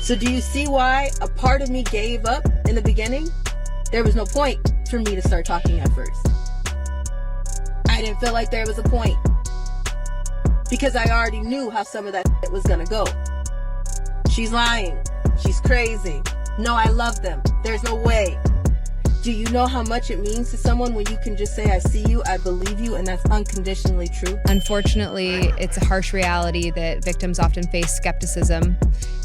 So do you see why a part of me gave up in the beginning? There was no point for me to start talking at first. I didn't feel like there was a point because I already knew how some of that was gonna go. She's lying. She's crazy. No, I love them. There's no way. Do you know how much it means to someone when you can just say, I see you, I believe you, and that's unconditionally true? Unfortunately, it's a harsh reality that victims often face skepticism,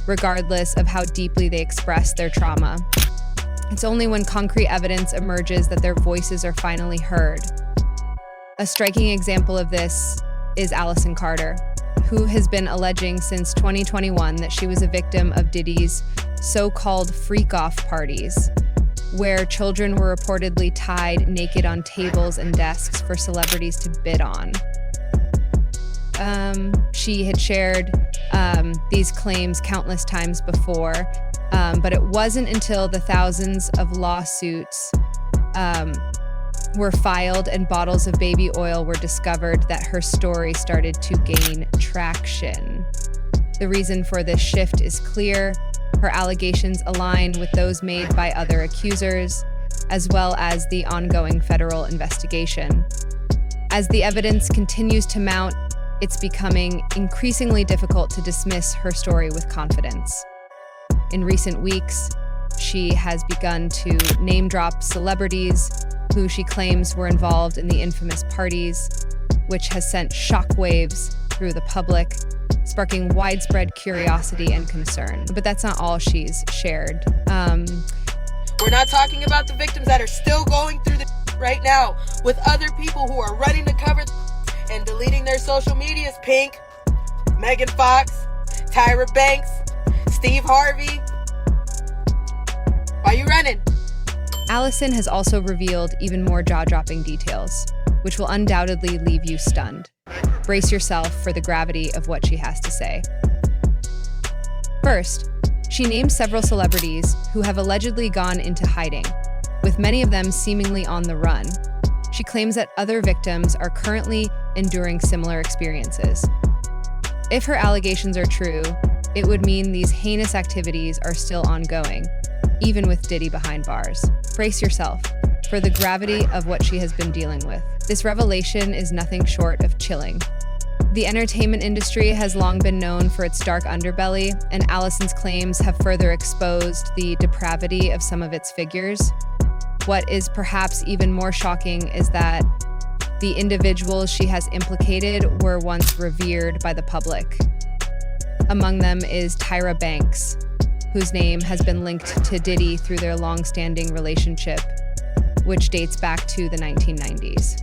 regardless of how deeply they express their trauma. It's only when concrete evidence emerges that their voices are finally heard. A striking example of this is Allison Carter, who has been alleging since 2021 that she was a victim of Diddy's so-called freak-off parties, where children were reportedly tied naked on tables and desks for celebrities to bid on. She had shared these claims countless times before, but it wasn't until the thousands of lawsuits were filed and bottles of baby oil were discovered that her story started to gain traction. The reason for this shift is clear. Her allegations align with those made by other accusers, as well as the ongoing federal investigation. As the evidence continues to mount, it's becoming increasingly difficult to dismiss her story with confidence. In recent weeks, she has begun to name-drop celebrities who she claims were involved in the infamous parties, which has sent shockwaves through the public, sparking widespread curiosity and concern. But that's not all she's shared. We're not talking about the victims that are still going through the right now with other people who are running the cover and deleting their social medias. Pink, Megan Fox, Tyra Banks, Steve Harvey. Why are you running? Allison has also revealed even more jaw-dropping details, which will undoubtedly leave you stunned. Brace yourself for the gravity of what she has to say. First, she names several celebrities who have allegedly gone into hiding, with many of them seemingly on the run. She claims that other victims are currently enduring similar experiences. If her allegations are true, it would mean these heinous activities are still ongoing, even with Diddy behind bars. Brace yourself for the gravity of what she has been dealing with. This revelation is nothing short of chilling. The entertainment industry has long been known for its dark underbelly, and Allison's claims have further exposed the depravity of some of its figures. What is perhaps even more shocking is that the individuals she has implicated were once revered by the public. Among them is Tyra Banks, whose name has been linked to Diddy through their long-standing relationship, which dates back to the 1990s.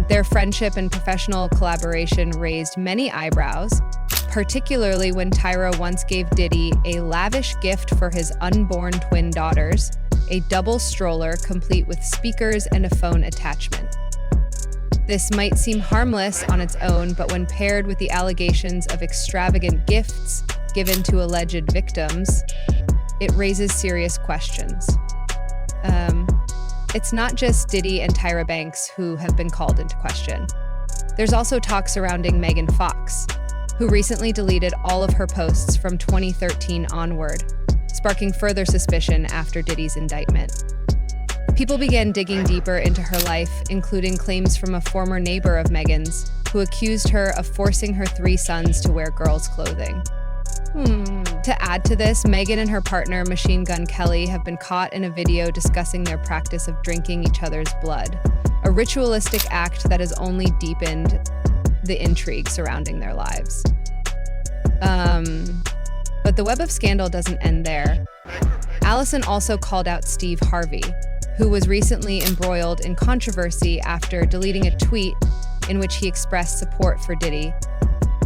Their friendship and professional collaboration raised many eyebrows, particularly when Tyra once gave Diddy a lavish gift for his unborn twin daughters, a double stroller complete with speakers and a phone attachment. This might seem harmless on its own, but when paired with the allegations of extravagant gifts given to alleged victims, it raises serious questions. It's not just Diddy and Tyra Banks who have been called into question. There's also talk surrounding Megan Fox, who recently deleted all of her posts from 2013 onward, sparking further suspicion after Diddy's indictment. People began digging deeper into her life, including claims from a former neighbor of Megan's, who accused her of forcing her 3 sons to wear girls' clothing. To add to this, Megan and her partner, Machine Gun Kelly, have been caught in a video discussing their practice of drinking each other's blood, a ritualistic act that has only deepened the intrigue surrounding their lives. But the web of scandal doesn't end there. Allison also called out Steve Harvey, who was recently embroiled in controversy after deleting a tweet in which he expressed support for Diddy,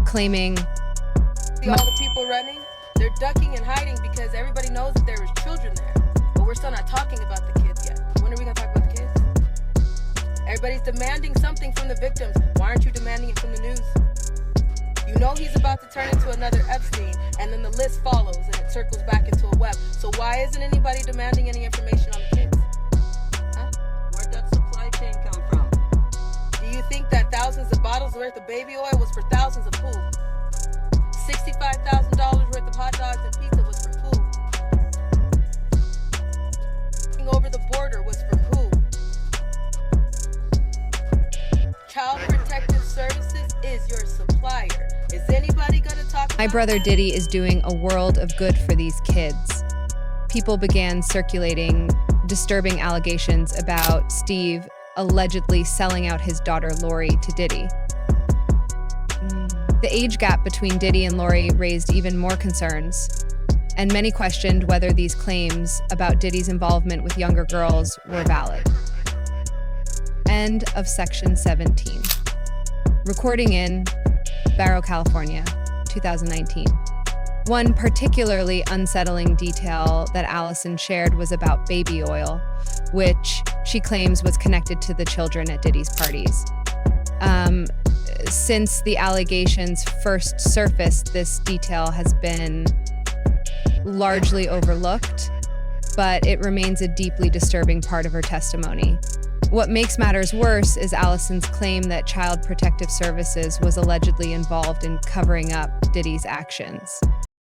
claiming, All the people running, they're ducking and hiding because everybody knows that there was children there. But we're still not talking about the kids yet. When are we going to talk about the kids? Everybody's demanding something from the victims. Why aren't you demanding it from the news? You know he's about to turn into another Epstein, and then the list follows and it circles back into a web. So why isn't anybody demanding any information on the kids? Huh? Where'd that supply chain come from? Do you think that thousands of bottles worth of baby oil was for thousands of who? My brother Diddy is doing a world of good for these kids. People began circulating disturbing allegations about Steve allegedly selling out his daughter Lori to Diddy. The age gap between Diddy and Lori raised even more concerns, and many questioned whether these claims about Diddy's involvement with younger girls were valid. End of section 17. Recording in Barrow, California, 2019. One particularly unsettling detail that Allison shared was about baby oil, which she claims was connected to the children at Diddy's parties. Since the allegations first surfaced, this detail has been largely overlooked, but it remains a deeply disturbing part of her testimony. What makes matters worse is Allison's claim that Child Protective Services was allegedly involved in covering up Diddy's actions.